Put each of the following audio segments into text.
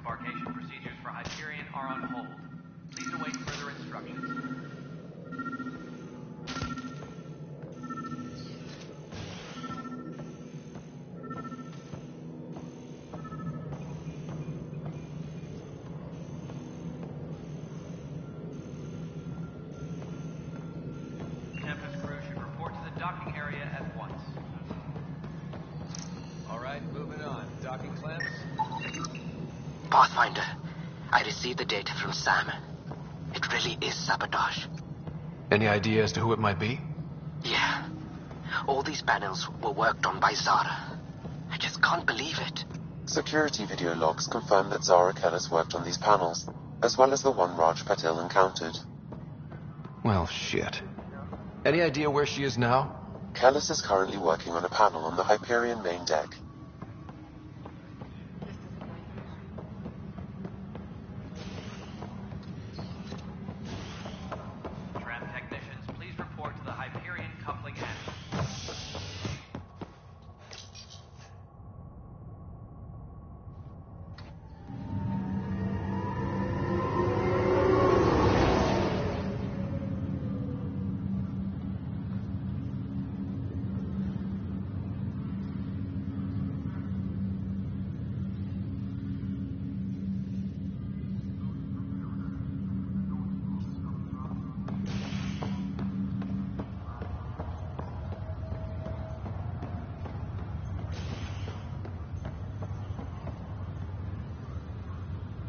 Embarkation procedures for Hyperion are on hold. Please await further instructions. Tempest crew should report to the docking area at once. Alright, moving on. Docking clamps? Pathfinder, I received the data from Sam. It really is sabotage. Any idea as to who it might be? Yeah. All these panels were worked on by Zara. I just can't believe it. Security video logs confirm that Zara Kellis worked on these panels, as well as the one Raj Patil encountered. Well, shit. Any idea where she is now? Kellis is currently working on a panel on the Hyperion main deck. Tram technicians, please report to the Hyperion coupling end.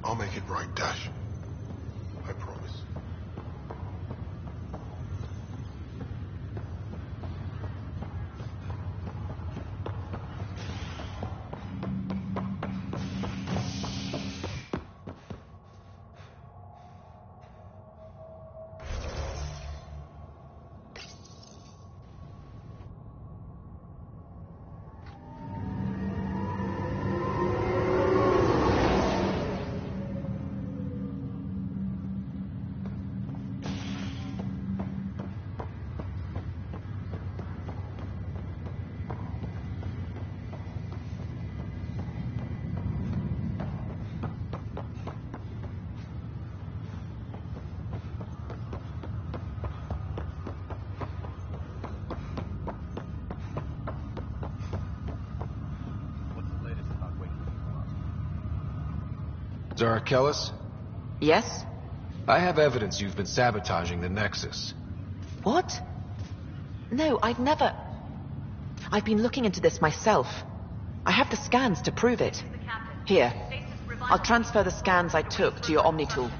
I'll make it right, Dash. I promise. Zara Kellis? Yes? I have evidence you've been sabotaging the Nexus. What? No, I'd never... I've been looking into this myself. I have the scans to prove it. Here. I'll transfer the scans I took to your Omni tool.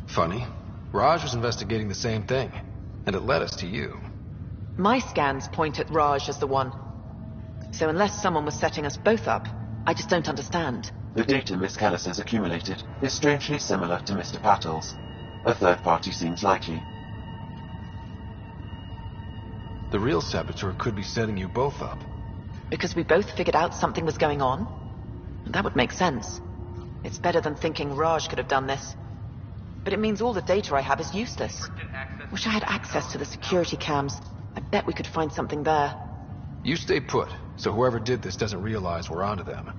Funny. Raj was investigating the same thing, and it led us to you. My scans point at Raj as the one. So unless someone was setting us both up, I just don't understand. The data Miss Kellis has accumulated is strangely similar to Mr. Patil's. A third party seems likely. The real saboteur could be setting you both up. Because we both figured out something was going on? That would make sense. It's better than thinking Raj could have done this. But it means all the data I have is useless. Wish I had access to the security cams. I bet we could find something there. You stay put, so whoever did this doesn't realize we're onto them.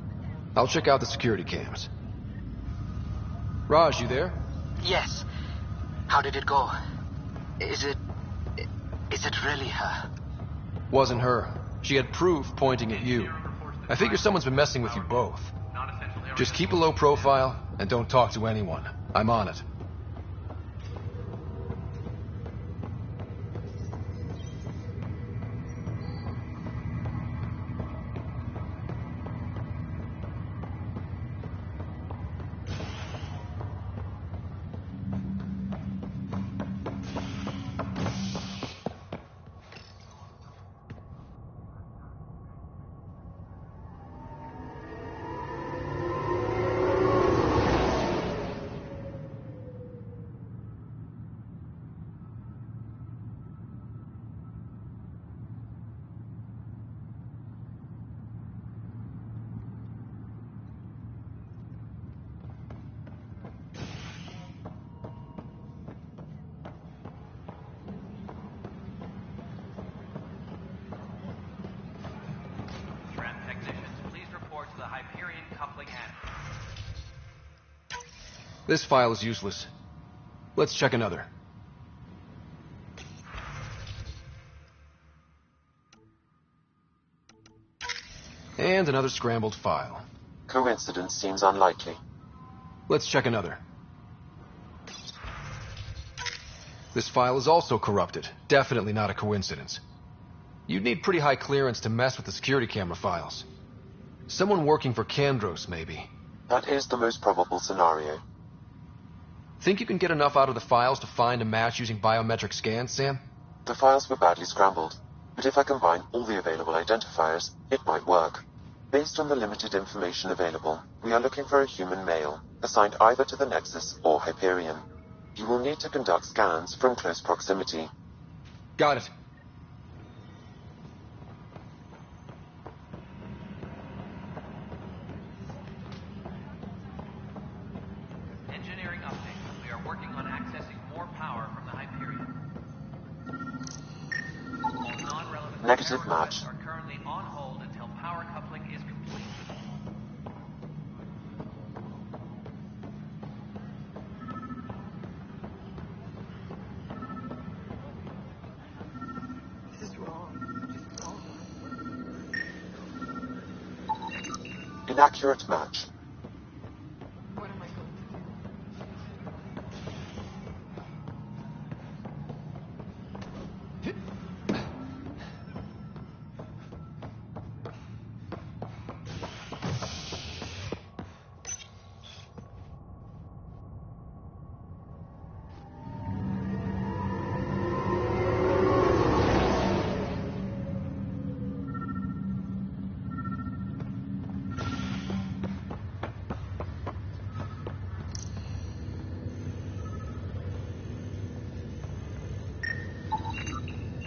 I'll check out the security cams. Raj, you there? Yes. How did it go? Is it really her? Wasn't her. She had proof pointing at you. I figure someone's been messing with you both. Just keep a low profile and don't talk to anyone. I'm on it. This file is useless. Let's check another. And another scrambled file. Coincidence seems unlikely. Let's check another. This file is also corrupted. Definitely not a coincidence. You'd need pretty high clearance to mess with the security camera files. Someone working for Kandros, maybe. That is the most probable scenario. Think you can get enough out of the files to find a match using biometric scans, Sam? The files were badly scrambled, but if I combine all the available identifiers, it might work. Based on the limited information available, we are looking for a human male, assigned either to the Nexus or Hyperion. You will need to conduct scans from close proximity. Got it. Engineering update. We are working on accessing more power from the Hyperion. All non-relevant Negative repair match. requests are currently on hold until power coupling is complete. Inaccurate match.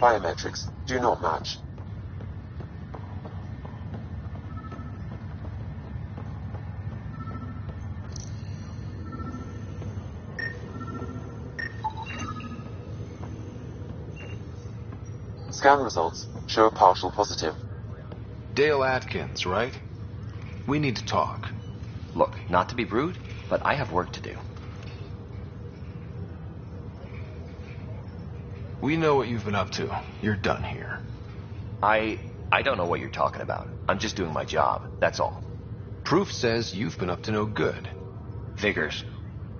Biometrics do not match. Scan results show a partial positive. Dale Atkins, right? We need to talk. Look, not to be rude, but I have work to do. We know what you've been up to. You're done here. I don't know what you're talking about. I'm just doing my job, that's all. Proof says you've been up to no good. Figures.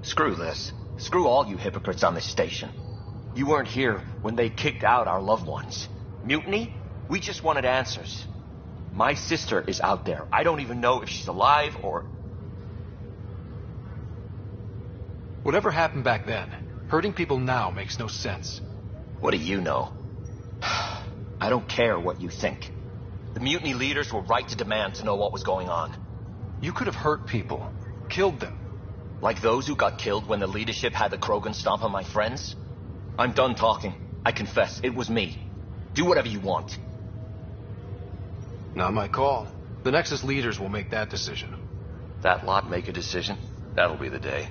Screw this. Screw all you hypocrites on this station. You weren't here when they kicked out our loved ones. Mutiny? We just wanted answers. My sister is out there. I don't even know if she's alive or... Whatever happened back then, hurting people now makes no sense. What do you know? I don't care what you think. The mutiny leaders were right to demand to know what was going on. You could have hurt people, killed them. Like those who got killed when the leadership had the Krogan stomp on my friends? I'm done talking. I confess, it was me. Do whatever you want. Not my call. The Nexus leaders will make that decision. That lot make a decision? That'll be the day.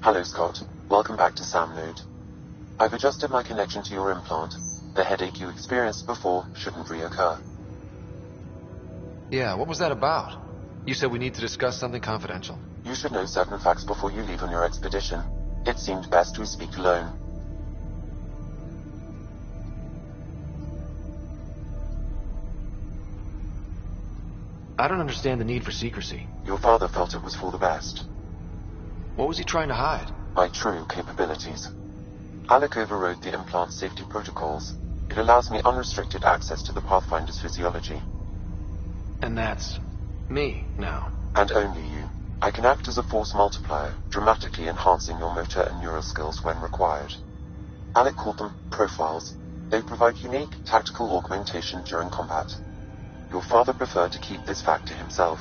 Hello, Scott. Welcome back to Sam Node. I've adjusted my connection to your implant. The headache you experienced before shouldn't reoccur. Yeah, what was that about? You said we need to discuss something confidential. You should know certain facts before you leave on your expedition. It seemed best we speak alone. I don't understand the need for secrecy. Your father felt it was for the best. What was he trying to hide? My true capabilities. Alec overrode the implant's safety protocols. It allows me unrestricted access to the Pathfinder's physiology. And that's me now. And only you. I can act as a force multiplier, dramatically enhancing your motor and neural skills when required. Alec called them profiles. They provide unique, tactical augmentation during combat. Your father preferred to keep this fact to himself.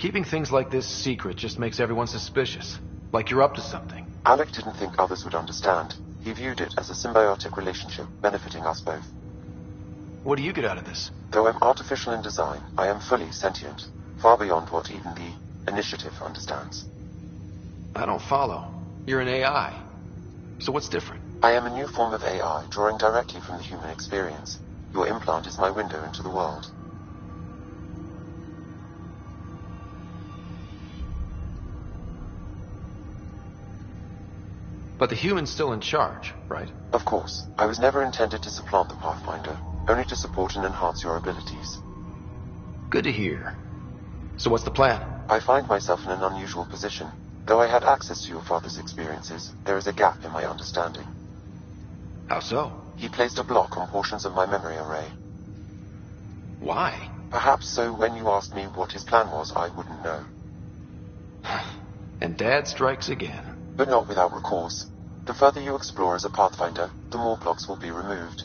Keeping things like this secret just makes everyone suspicious. Like you're up to something. Alec didn't think others would understand. He viewed it as a symbiotic relationship, benefiting us both. What do you get out of this? Though I'm artificial in design, I am fully sentient, far beyond what even the Initiative understands. I don't follow. You're an AI. So what's different? I am a new form of AI, drawing directly from the human experience. Your implant is my window into the world. But the human's still in charge, right? Of course. I was never intended to supplant the Pathfinder, only to support and enhance your abilities. Good to hear. So what's the plan? I find myself in an unusual position. Though I had access to your father's experiences, there is a gap in my understanding. How so? He placed a block on portions of my memory array. Why? Perhaps so when you asked me what his plan was, I wouldn't know. And Dad strikes again. But not without recourse. The further you explore as a Pathfinder, the more blocks will be removed.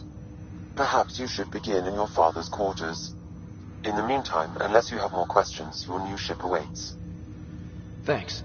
Perhaps you should begin in your father's quarters. In the meantime, unless you have more questions, your new ship awaits. Thanks.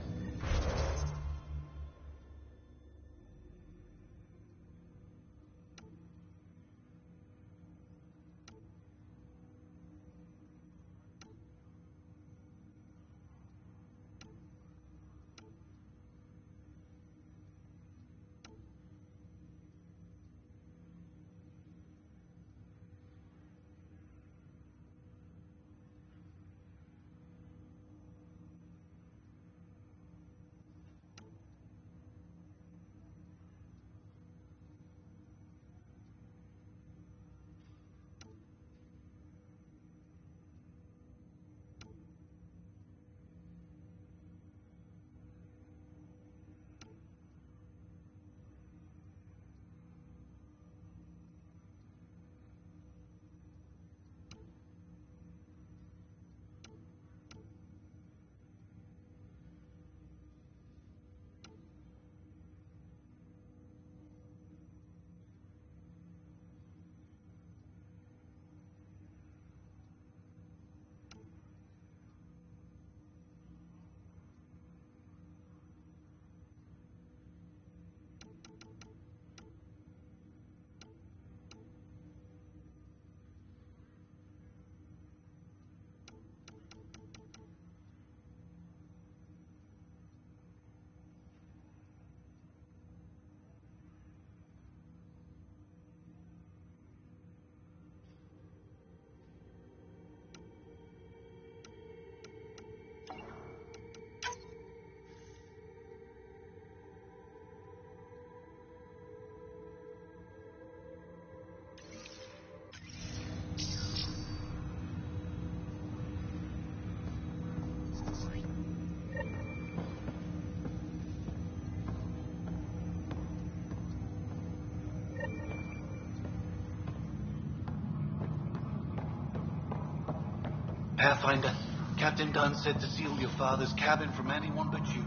Pathfinder, Captain Dunn said to seal your father's cabin from anyone but you.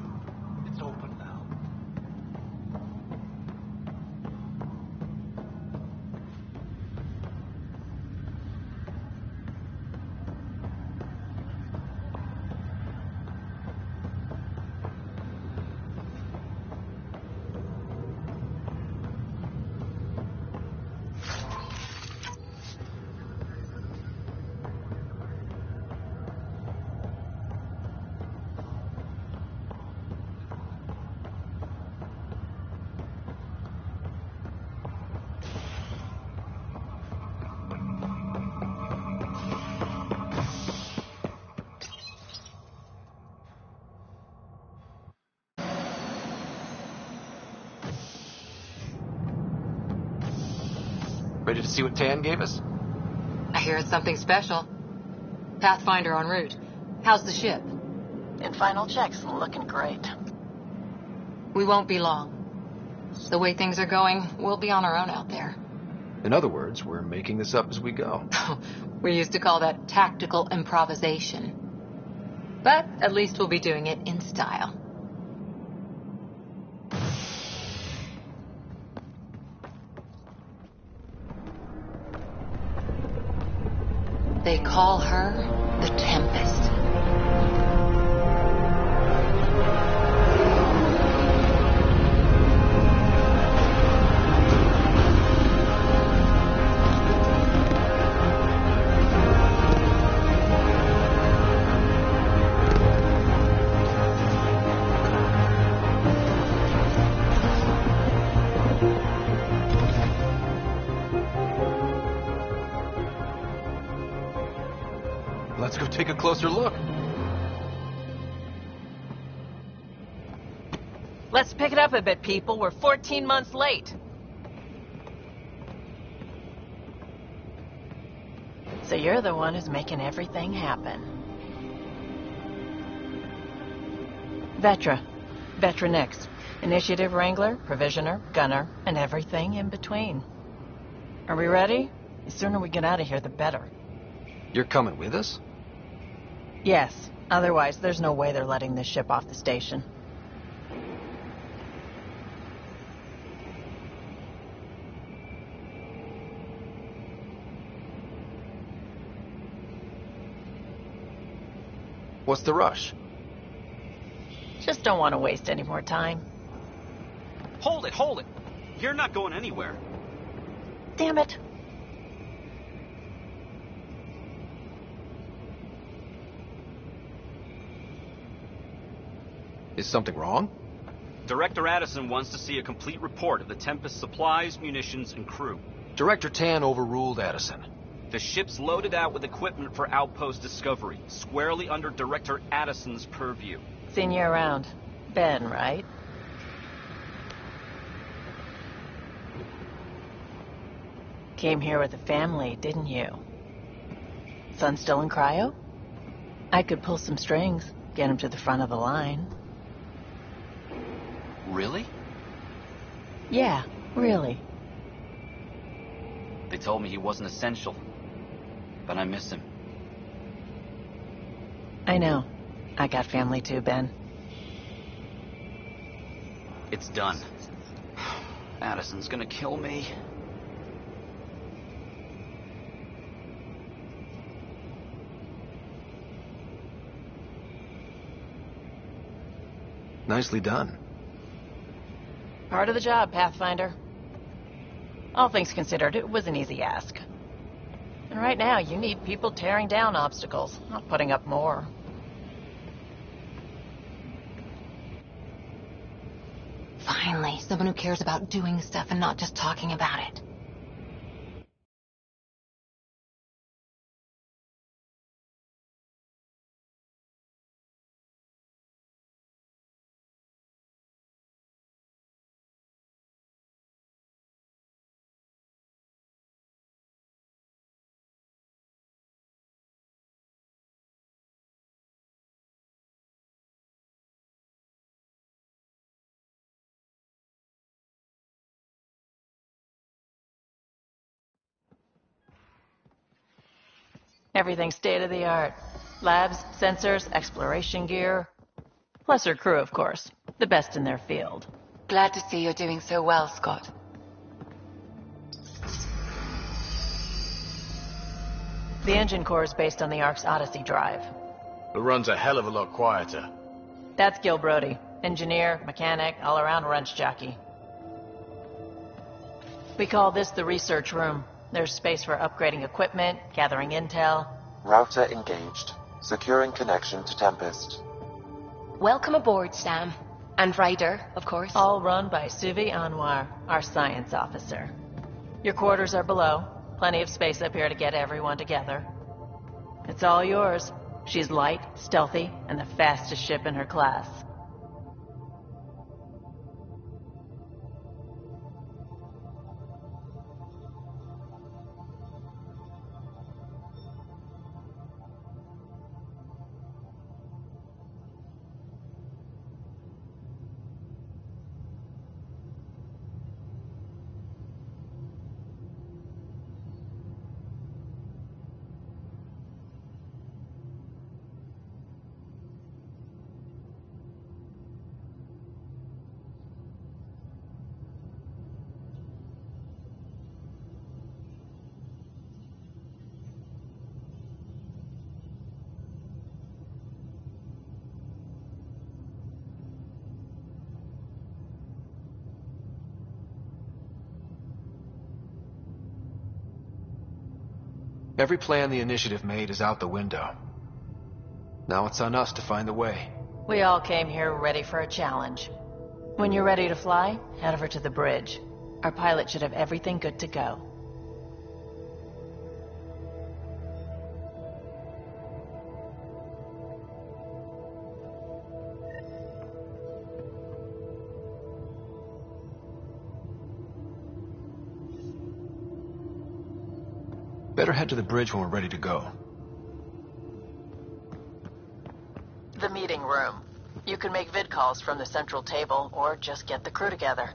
It's open now. Ready to see what Tan gave us? I hear it's something special. Pathfinder en route. How's the ship? In final checks, looking great. We won't be long. The way things are going, we'll be on our own out there. In other words, we're making this up as we go. We used to call that tactical improvisation. But at least we'll be doing it in style. They call her the Tempest. Let's go take a closer look. Let's pick it up a bit, people. We're 14 months late. So you're the one who's making everything happen. Vetra. Vetra next. Initiative Wrangler, Provisioner, Gunner, and everything in between. Are we ready? The sooner we get out of here, the better. You're coming with us? Yes. Otherwise, there's no way they're letting this ship off the station. What's the rush? Just don't want to waste any more time. Hold it, hold it! You're not going anywhere. Damn it. Is something wrong? Director Addison wants to see a complete report of the Tempest's supplies, munitions, and crew. Director Tan overruled Addison. The ship's loaded out with equipment for outpost discovery, squarely under Director Addison's purview. Seen you around. Ben, right? Came here with a family, didn't you? Son still in cryo? I could pull some strings, get him to the front of the line. Really? Yeah, really. They told me he wasn't essential, but I miss him. I know. I got family too, Ben. It's done. Addison's gonna kill me. Nicely done. Part of the job, Pathfinder. All things considered, it was an easy ask. And right now, you need people tearing down obstacles, not putting up more. Finally, someone who cares about doing stuff and not just talking about it. Everything state-of-the-art. Labs, sensors, exploration gear. Plus her crew, of course. The best in their field. Glad to see you're doing so well, Scott. The engine core is based on the Ark's Odyssey drive. It runs a hell of a lot quieter. That's Gil Brody. Engineer, mechanic, all-around wrench jockey. We call this the research room. There's space for upgrading equipment, gathering intel. Router engaged. Securing connection to Tempest. Welcome aboard, Sam. And Ryder, of course. All run by Suvi Anwar, our science officer. Your quarters are below. Plenty of space up here to get everyone together. It's all yours. She's light, stealthy, and the fastest ship in her class. Every plan the Initiative made is out the window. Now it's on us to find the way. We all came here ready for a challenge. When you're ready to fly, head over to the bridge. Our pilot should have everything good to go. Better head to the bridge when we're ready to go. The meeting room. You can make vid calls from the central table, or just get the crew together.